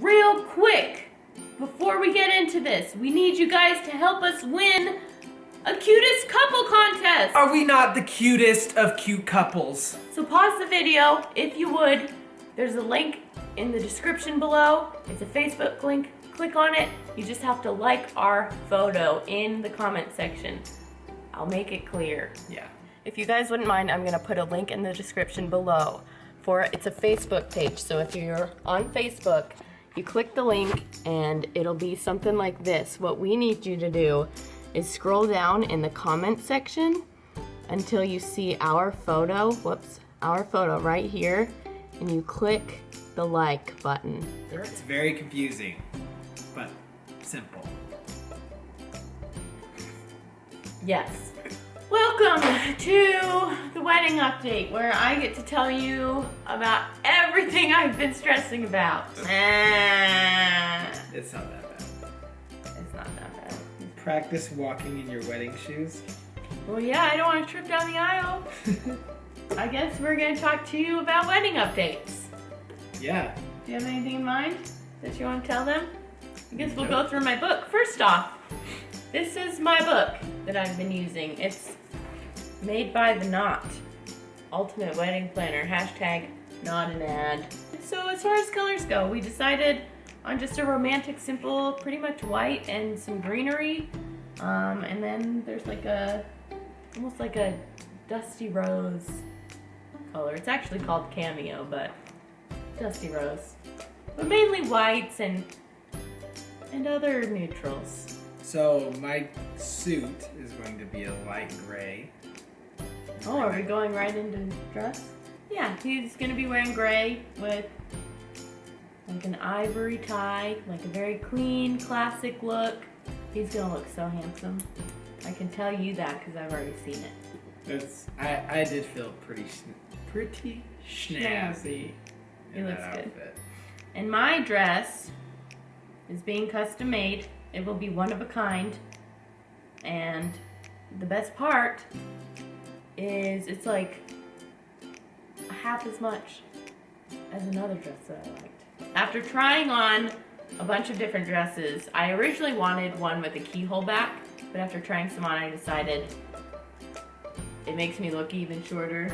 real quick, before we get into this, we need you guys to help us win a cutest couple contest. Are we not the cutest of cute couples? So pause the video, if you would. There's a link in the description below. It's a Facebook link. Click on it. You just have to like our photo in the comment section. I'll make it clear. Yeah. If you guys wouldn't mind, I'm gonna put a link in the description below. It's a Facebook page, so if you're on Facebook, you click the link and it'll be something like this. What we need you to do is scroll down in the comment section until you see our photo, our photo right here, and you click the like button. It's very confusing, but simple. Yes. Welcome to the wedding update, where I get to tell you about everything I've been stressing about. It's not that bad. It's not that bad. Practice walking in your wedding shoes. Well, yeah, I don't want to trip down the aisle. I guess we're going to talk to you about wedding updates. Yeah. Do you have anything in mind that you want to tell them? I guess we'll go through my book. First off, this is my book that I've been using. It's made by The Knot. Ultimate Wedding Planner. Hashtag not an ad. So as far as colors go, we decided on just a romantic, simple, pretty much white and some greenery. And then there's like almost like a dusty rose color. It's actually called Cameo, but dusty rose. But mainly whites and other neutrals. So my suit is going to be a light gray. Oh, are we going right into dress? Yeah, he's gonna be wearing gray with like an ivory tie, like a very clean, classic look. He's gonna look so handsome. I can tell you that because I've already seen it. I did feel pretty snazzy. He looks good. And my dress is being custom made. It will be one of a kind. And the best part is it's like half as much as another dress that I liked. After trying on a bunch of different dresses, I originally wanted one with a keyhole back, but after trying some on, I decided it makes me look even shorter.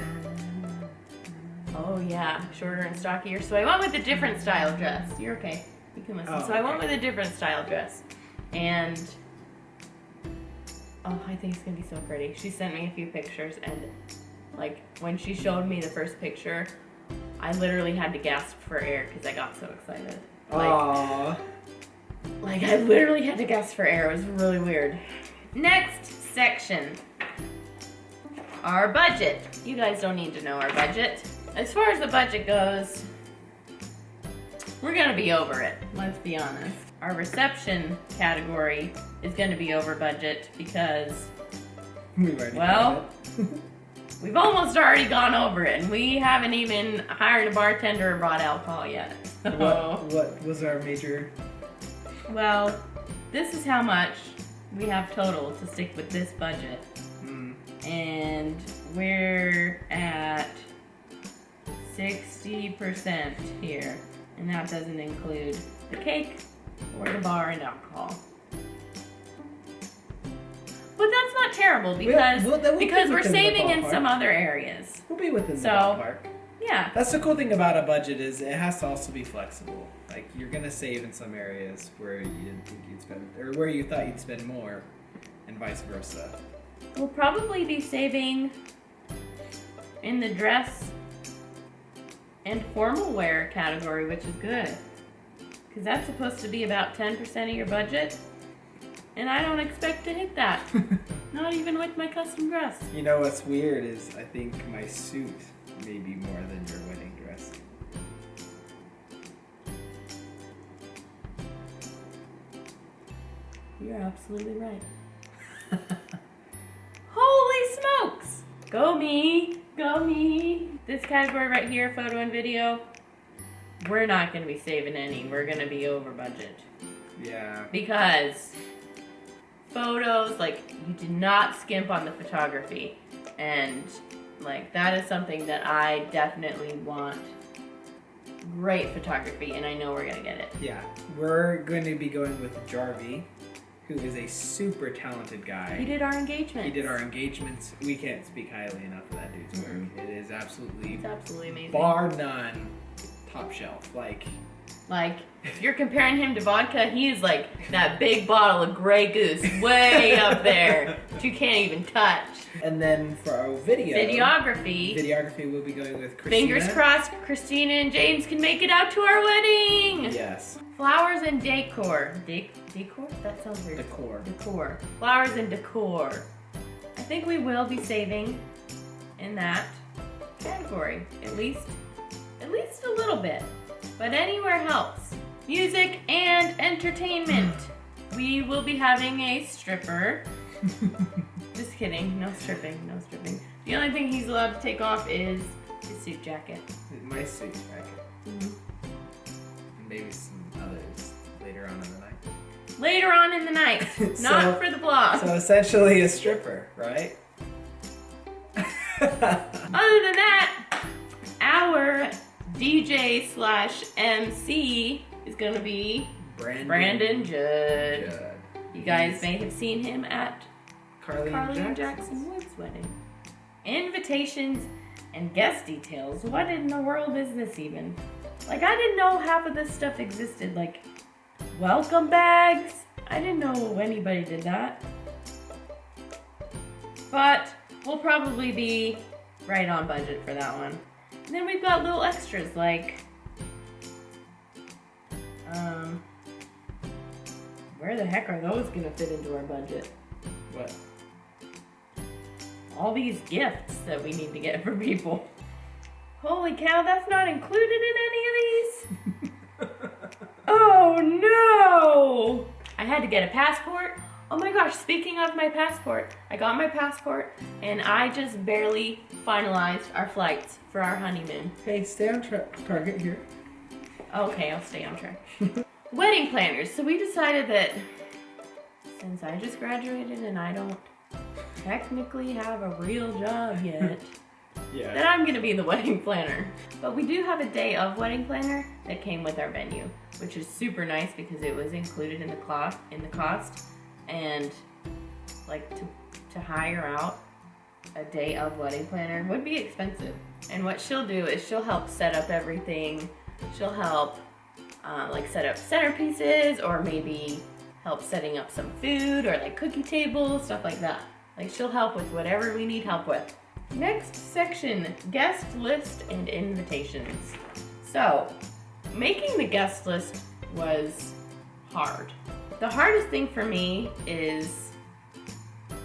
Oh yeah, shorter and stockier. So I went with a different style dress. You're okay. You can listen. So I went with a different style dress. And oh, I think it's gonna be so pretty. She sent me a few pictures, and like when she showed me the first picture, I literally had to gasp for air because I got so excited. Aww. Like I literally had to gasp for air. It was really weird. Next section. Our budget. You guys don't need to know our budget. As far as the budget goes, we're gonna be over it. Let's be honest. Our reception category is gonna be over budget because, well, we've almost already gone over it, and we haven't even hired a bartender or brought alcohol yet. So, what was our major? Well, this is how much we have total to stick with this budget. And we're at 60% here. And that doesn't include the cake or the bar and alcohol. But that's not terrible because we're saving in some other areas. We'll be within the ballpark. Yeah. That's the cool thing about a budget is it has to also be flexible. Like you're gonna save in some areas where you didn't think you'd spend, or where you thought you'd spend more, and vice versa. We'll probably be saving in the dress and formal wear category, which is good. Because that's supposed to be about 10% of your budget. And I don't expect to hit that. Not even with my custom dress. You know what's weird is I think my suit may be more than your wedding dress. You're absolutely right. Holy smokes! Go me! Go me! This category right here, photo and video, we're not going to be saving any. We're going to be over budget. Yeah. Because photos, like, you do not skimp on the photography. And, like, that is something that I definitely want great photography, and I know we're gonna get it. Yeah, we're going to be going with Jarvie, who is a super talented guy. He did our engagement. He did our engagements. We can't speak highly enough of that dude's work. It is absolutely, It's absolutely amazing. bar none, top shelf. Like, if you're comparing him to vodka, he is like that big bottle of Grey Goose way up there that you can't even touch. and then for our Videography. we'll be going with Christina. Fingers crossed, Christina and James can make it out to our wedding. Yes. Flowers and decor. Decor? That sounds weird. Decor. Flowers and decor. I think we will be saving in that category. At least a little bit. But anywhere helps. Music and entertainment. We will be having a stripper. Just kidding. No stripping. The only thing he's allowed to take off is his suit jacket. My suit jacket. And maybe some others later on in the night. Later on in the night. Not for the vlog. So essentially a stripper, right? Other than that, our DJ/MC is going to be Brandon Judd. You guys may have seen him at Carly and Jackson Wood's wedding. Invitations and guest details. What in the world is this even? Like, I didn't know half of this stuff existed. Like, welcome bags. I didn't know anybody did that. But we'll probably be right on budget for that one. And then we've got little extras like, where the heck are those gonna fit into our budget? What? All these gifts that we need to get for people. Holy cow, that's not included in any of these? Oh no! I had to get a passport. Oh my gosh, speaking of my passport, I got my passport and I just barely finalized our flights for our honeymoon. Hey, stay on target here. Okay, I'll stay on track. Wedding planners. So we decided that since I just graduated and I don't technically have a real job yet, that I'm gonna be the wedding planner. But we do have a day of wedding planner that came with our venue, which is super nice because it was included in the cost. And like to hire out a day of wedding planner would be expensive. And what she'll do is she'll help set up everything. She'll help like set up centerpieces, or maybe help setting up some food or like cookie tables, stuff like that. Like, she'll help with whatever we need help with. Next section, guest list and invitations. So, making the guest list was hard. The hardest thing for me is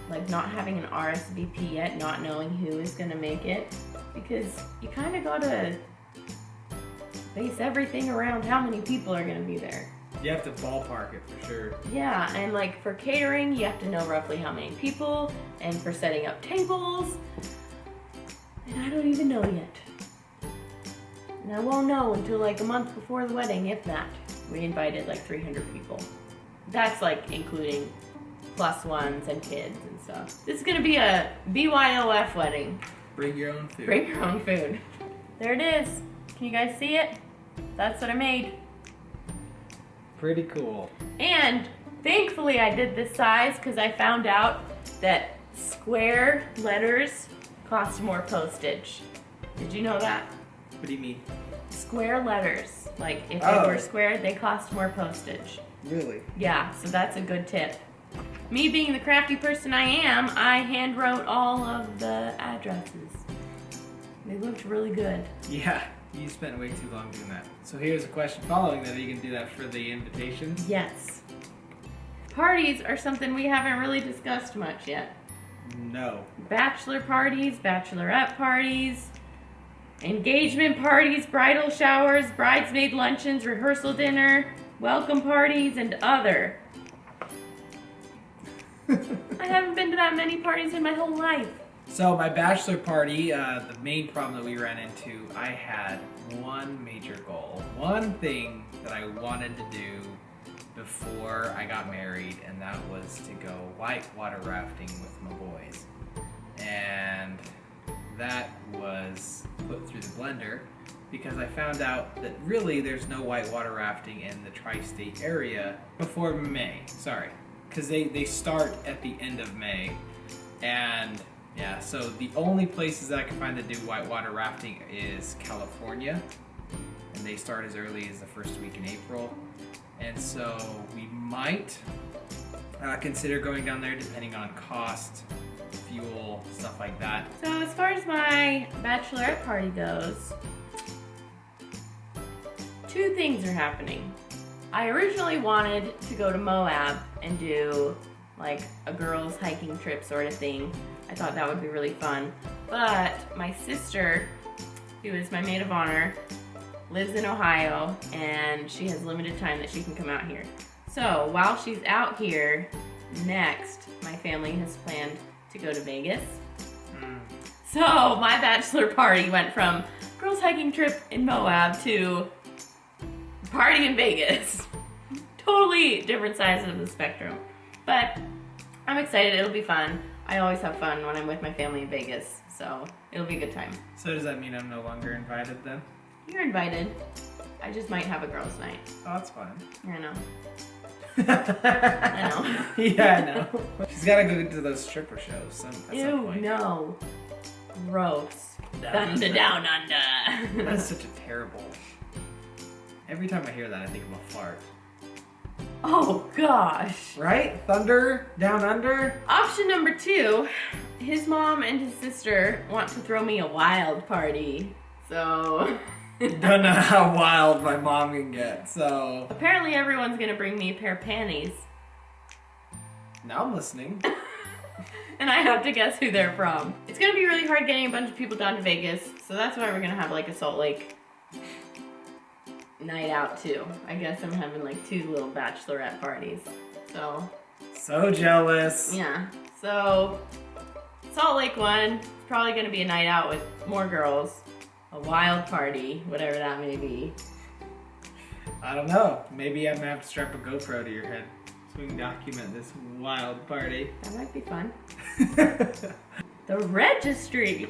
like not having an RSVP yet, not knowing who is gonna make it, because you kind of gotta base everything around how many people are gonna be there. You have to ballpark it for sure. Yeah, and like for catering, you have to know roughly how many people, and for setting up tables, and I don't even know yet. And I won't know until like a month before the wedding, if that. We invited like 300 people. That's like including plus ones and kids and stuff. This is gonna be a BYOF wedding. Bring your own food. Bring your own food. There it is. Can you guys see it? That's what I made. Pretty cool. And thankfully I did this size because I found out that square letters cost more postage. Did you know that? What do you mean? Square letters. Like if they were square, they cost more postage. Really? Yeah, so that's a good tip. Me being the crafty person I am, I hand wrote all of the addresses. They looked really good. Yeah, you spent way too long doing that. So here's a question following that. Are you going to do that for the invitations? Yes. Parties are something we haven't really discussed much yet. No. Bachelor parties, bachelorette parties, engagement parties, bridal showers, bridesmaid luncheons, rehearsal dinner, welcome parties, and other. I haven't been to that many parties in my whole life. So my bachelor party, the main problem that we ran into, I had one major goal. One thing that I wanted to do before I got married, and that was to go whitewater rafting with my boys. And that was put through the blender because I found out that really there's no whitewater rafting in the tri-state area before May. Sorry, because they start at the end of May. And yeah, so the only places that I can find that do whitewater rafting is California, and they start as early as the first week in April. And so we might consider going down there depending on cost, fuel, stuff like that. So as far as my bachelorette party goes, two things are happening. I originally wanted to go to Moab and do like a girls hiking trip sort of thing. I thought that would be really fun. But my sister, who is my maid of honor, lives in Ohio, and she has limited time that she can come out here. So while she's out here, next, my family has planned to go to Vegas. So my bachelor party went from girls hiking trip in Moab to party in Vegas. Totally different sides of the spectrum. But I'm excited, it'll be fun. I always have fun when I'm with my family in Vegas, so it'll be a good time. So does that mean I'm no longer invited then? You're invited. I just might have a girls' night. Oh, that's fine. I know. I know. Yeah, I know. She's gotta go to those stripper shows at some Ew, point. no. Gross. Thunder down under. That's such a terrible... Every time I hear that, I think of a fart. Oh, gosh. Right? Thunder down under? Option number 2, his mom and his sister want to throw me a wild party. So... Don't know how wild my mom can get, so... Apparently everyone's gonna bring me a pair of panties. Now I'm listening. And I have to guess who they're from. It's gonna be really hard getting a bunch of people down to Vegas, so that's why we're gonna have like a Salt Lake night out too. I guess I'm having like 2 little bachelorette parties. So jealous. Yeah. So Salt Lake one is probably gonna be a night out with more girls. A wild party, whatever that may be. I don't know. Maybe I'm gonna have to strap a GoPro to your head so we can document this wild party. That might be fun. The registry.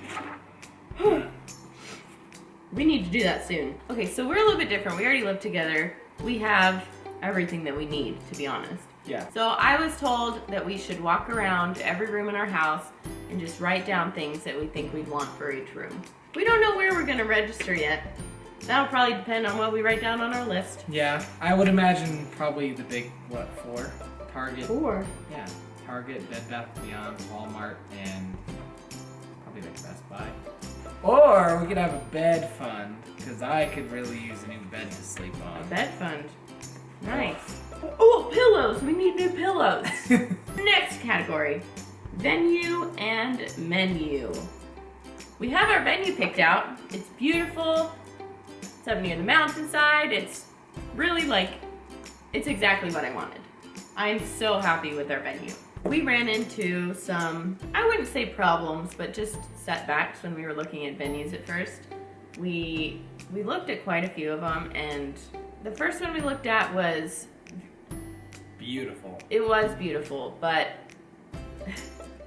We need to do that soon. Okay, so we're a little bit different. We already live together. We have everything that we need, to be honest. Yeah. So I was told that we should walk around every room in our house and just write down things that we think we'd want for each room. We don't know where we're gonna register yet. That'll probably depend on what we write down on our list. Yeah, I would imagine probably the big, 4? Target. 4. Yeah, Target, Bed Bath & Beyond, Walmart, and probably like Best Buy. Or we could have a bed fund, because I could really use a new bed to sleep A on. bed fund. Nice. Oh, pillows! We need new pillows. Next category, venue and menu. We have our venue picked out. It's beautiful. It's up near the mountainside. It's really it's exactly what I wanted. I'm so happy with our venue. We ran into some, I wouldn't say problems, but just setbacks when we were looking at venues at first. We looked at quite a few of them, and the first one we looked at was Beautiful. It was beautiful, but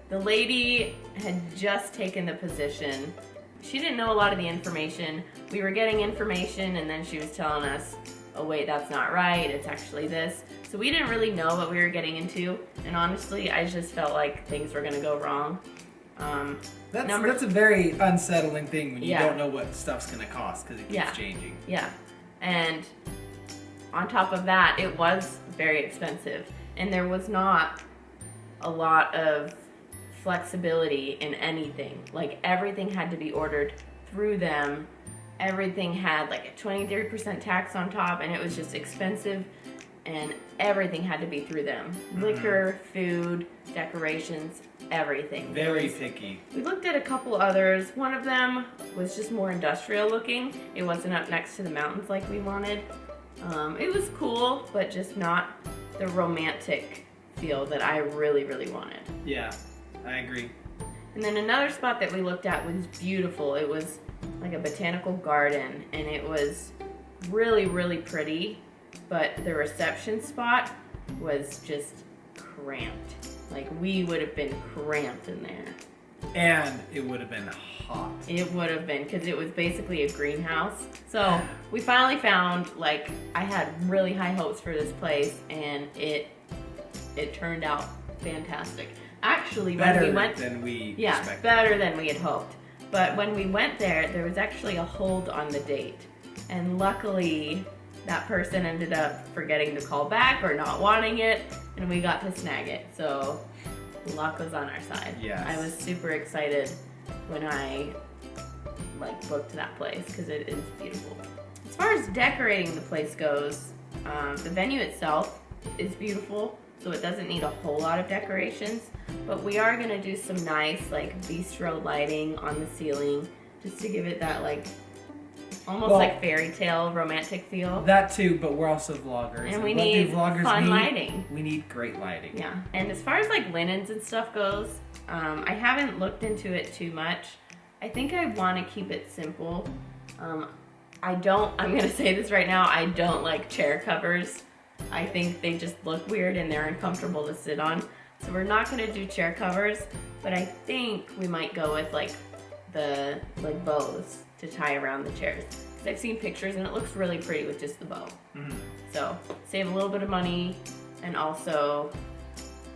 the lady had just taken the position. She didn't know a lot of the information. We were getting information, and then she was telling us, oh wait, that's not right, it's actually this. So we didn't really know what we were getting into, and honestly, I just felt like things were gonna go wrong. That's a very unsettling thing when you Yeah. don't know what stuff's gonna cost because it keeps changing. Yeah, and on top of that, it was very expensive, and there was not a lot of flexibility in anything. Like, everything had to be ordered through them. Everything had like a 23% tax on top, and it was just expensive, and everything had to be through them. Liquor, food, decorations, everything. Very picky. We looked at a couple others. One of them was just more industrial looking. It wasn't up next to the mountains like we wanted. It was cool, but just not the romantic feel that I really, really wanted. Yeah, I agree. And then another spot that we looked at was beautiful. It was like a botanical garden, and it was really, really pretty, but the reception spot was just cramped. Like, we would have been cramped in there. And it would have been hot. It would have been, because it was basically a greenhouse. So we finally found, like, I had really high hopes for this place, and it turned out fantastic. Actually, when we went, than we yeah, expected. better than we had hoped. But when we went there was actually a hold on the date, and luckily that person ended up forgetting to call back or not wanting it, and we got to snag it. So luck was on our side. Yes. I was super excited when I booked that place because it is beautiful. As far as decorating the place goes, the venue itself is beautiful, so it doesn't need a whole lot of decorations, but we are gonna do some nice bistro lighting on the ceiling just to give it that almost fairy tale romantic feel. That too, but we're also vloggers. And we need fun lighting. We need great lighting. Yeah, and as far as linens and stuff goes, I haven't looked into it too much. I think I want to keep it simple. I'm gonna say this right now, I don't like chair covers. I think they just look weird and they're uncomfortable to sit on. So we're not gonna do chair covers, but I think we might go with the bows to tie around the chairs. Because I've seen pictures and it looks really pretty with just the bow. Mm-hmm. So save a little bit of money, and also,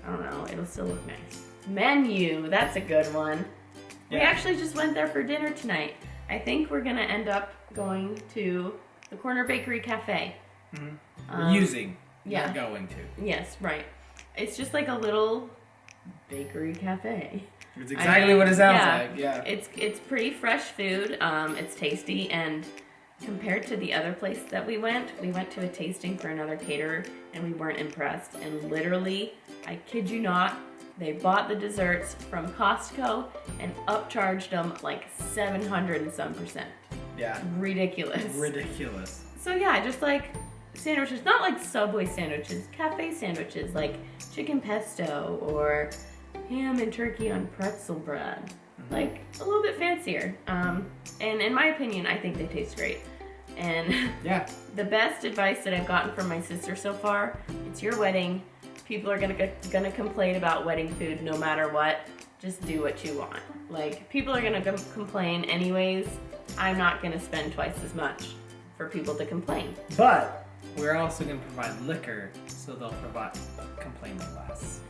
I don't know, it'll still look nice. Menu, that's a good one. Yeah. We actually just went there for dinner tonight. I think we're gonna end up going to the Corner Bakery Cafe. Mm-hmm. We're yeah. not going to. Yes, right. It's just like a little bakery cafe. It's exactly what it sounds like, yeah. It's pretty fresh food. It's tasty, and compared to the other place that we went to a tasting for another caterer, and we weren't impressed. And literally, I kid you not, they bought the desserts from Costco and upcharged them 700 and some %. Yeah. Ridiculous. Ridiculous. So yeah, just sandwiches, not Subway sandwiches, cafe sandwiches, chicken pesto or ham and turkey on pretzel bread. Mm-hmm. A little bit fancier. And in my opinion, I think they taste great. And yeah, the best advice that I've gotten from my sister so far, it's your wedding. People are gonna complain about wedding food no matter what. Just do what you want. People are gonna complain anyways. I'm not gonna spend twice as much for people to complain. But we're also gonna provide liquor, so they'll complain less.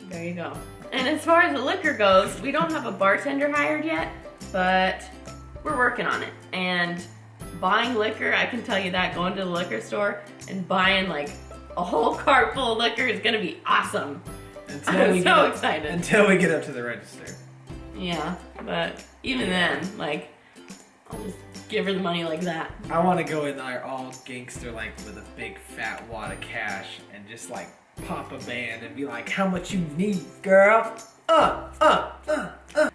There you go. And as far as the liquor goes, we don't have a bartender hired yet, but we're working on it. And buying liquor, I can tell you that, going to the liquor store and buying a whole cart full of liquor is gonna be awesome. I'm so excited. Until we get up to the register. Yeah, but even then, I'll just give her the money like that. I want to go in there all gangster, with a big fat wad of cash and just pop a band and be like, how much you need, girl?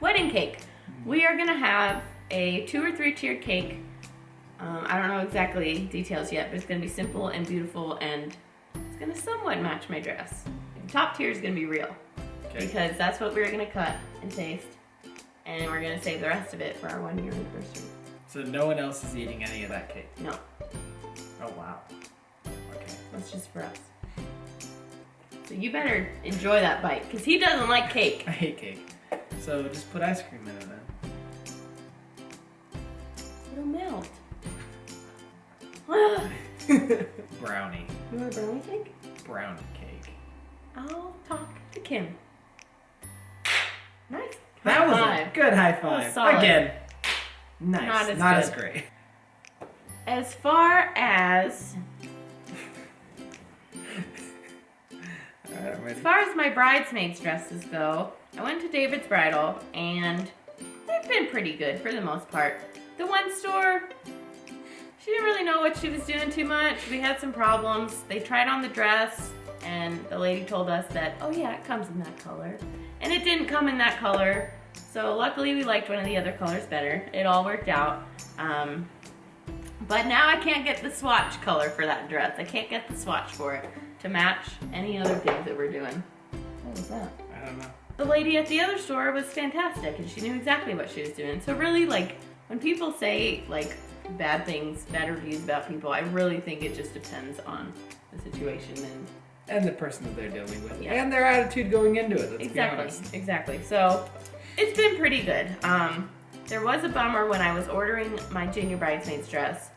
Wedding cake. We are gonna have a 2 or 3 tiered cake. I don't know exactly details yet, but it's gonna be simple and beautiful, and it's gonna somewhat match my dress. The top tier is gonna be real, because that's what we're gonna cut and taste, and we're gonna save the rest of it for our 1-year anniversary. So no one else is eating any of that cake? No. Oh wow. Okay. That's just for us. So you better enjoy that bite, because he doesn't like cake. I hate cake. So just put ice cream in it then. It'll melt. Brownie. You want a brownie cake? Brownie cake. I'll talk to Kim. Nice. That was High a good high five. Solid. Again. Nice. Not as as great. As far as Ready? As far as my bridesmaids dresses go, I went to David's Bridal, and they've been pretty good for the most part. The one store, she didn't really know what she was doing too much. We had some problems. They tried on the dress, and the lady told us that, oh yeah, it comes in that color. And it didn't come in that color, so luckily we liked one of the other colors better. It all worked out. But now I can't get the swatch color for that dress. I can't get the swatch for it to match any other things that we're doing. What was that? I don't know. The lady at the other store was fantastic, and she knew exactly what she was doing. So really, when people say, bad things, bad reviews about people, I really think it just depends on the situation and the person that they're dealing with. Yeah. And their attitude going into it, let's be honest. Exactly. So, It's been pretty good. There was a bummer when I was ordering my junior bridesmaid's dress.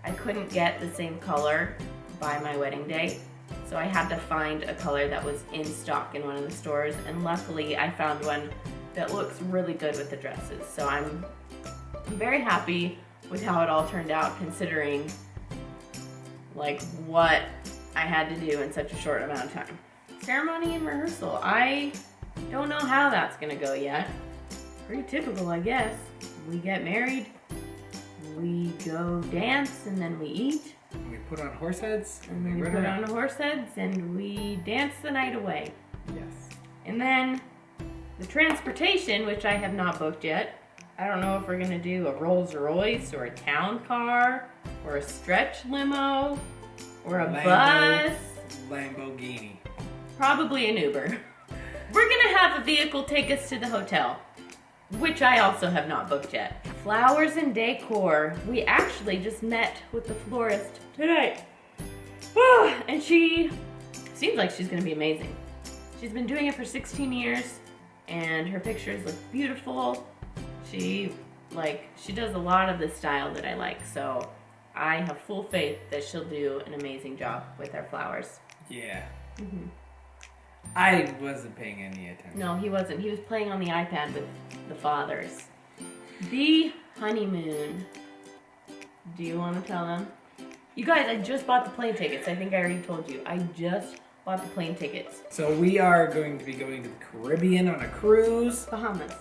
I couldn't get the same color by my wedding day, so I had to find a color that was in stock in one of the stores, and luckily I found one that looks really good with the dresses. So I'm very happy with how it all turned out, considering like what I had to do in such a short amount of time. Ceremony and rehearsal. I don't know how that's gonna go yet. Pretty typical, I guess. We get married, we go dance, and then we eat. We put on horse heads. And then we put on horse heads and we dance the night away. Yes. And then the transportation, which I have not booked yet. I don't know if we're gonna do a Rolls Royce or a town car or a stretch limo or a bus. Lamborghini. Probably an Uber. We're gonna have a vehicle take us to the hotel, which I also have not booked yet. Flowers and decor. We actually just met with the florist today. And she seems like she's gonna be amazing. She's been doing it for 16 years and her pictures look beautiful. She does a lot of the style that I like, so I have full faith that she'll do an amazing job with our flowers. Yeah. Mm-hmm. I wasn't paying any attention. No, he wasn't. He was playing on the iPad with the fathers. The honeymoon. Do you want to tell them? You guys, I just bought the plane tickets. I think I already told you. I just bought the plane tickets. So we are going to be going to the Caribbean on a cruise. Bahamas.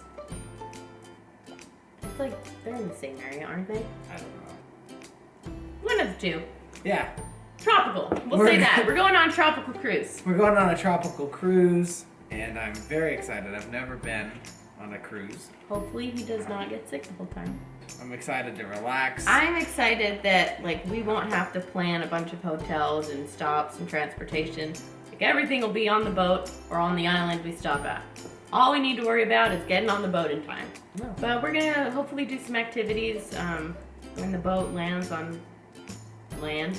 It's like, they're in the same area, aren't they? I don't know. One of the two. Yeah. Tropical. We'll say that. We're going on a tropical cruise. We're going on a tropical cruise, and I'm very excited. I've never been on a cruise. Hopefully he does not get sick the whole time. I'm excited to relax. I'm excited that we won't have to plan a bunch of hotels and stops and transportation. Everything will be on the boat or on the island we stop at. All we need to worry about is getting on the boat in time. No. But we're gonna hopefully do some activities when the boat lands on land,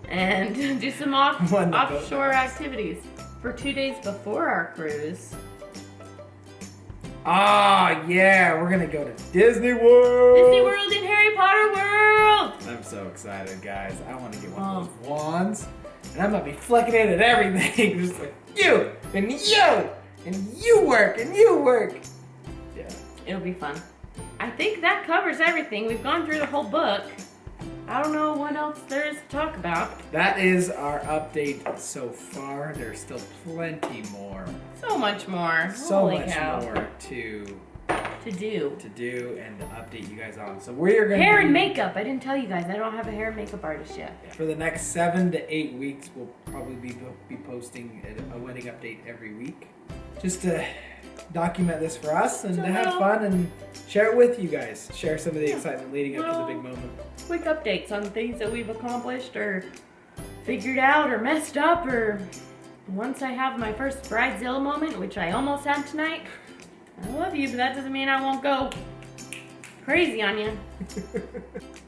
and do some offshore activities. For 2 days before our cruise. Oh yeah, we're gonna go to Disney World. Disney World and Harry Potter World. I'm so excited, guys. I want to get one of those wands, and I'm gonna be flicking it at everything, just like you and you and you work and you work. Yeah, it'll be fun. I think that covers everything. We've gone through the whole book. I don't know what else there is to talk about. That is our update so far. There's still plenty more. So much more. So Holy much cow. more to do and to update you guys on. So we're gonna hair and makeup. I didn't tell you guys. I don't have a hair and makeup artist yet. For the next 7 to 8 weeks, we'll probably be posting a wedding update every week, just to document this for us and to have fun and share it with you guys. Share some of the excitement leading up to the big moment. Quick updates on things that we've accomplished or figured out or messed up, or once I have my first bridezilla moment, which I almost had tonight. I love you, but that doesn't mean I won't go crazy on you.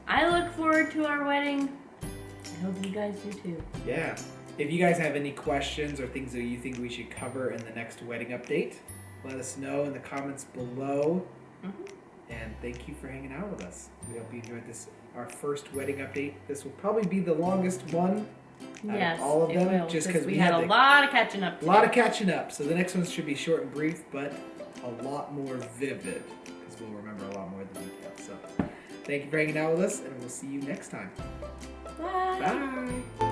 I look forward to our wedding. I hope you guys do too. Yeah. If you guys have any questions or things that you think we should cover in the next wedding update, let us know in the comments below. Mm-hmm. And thank you for hanging out with us. We hope you enjoyed this, our first wedding update. This will probably be the longest one out of all of them, will, just because we had a lot of catching up. A lot of catching up. So the next one should be short and brief, but a lot more vivid, because we'll remember a lot more of the details. So thank you for hanging out with us, and we'll see you next time. Bye. Bye.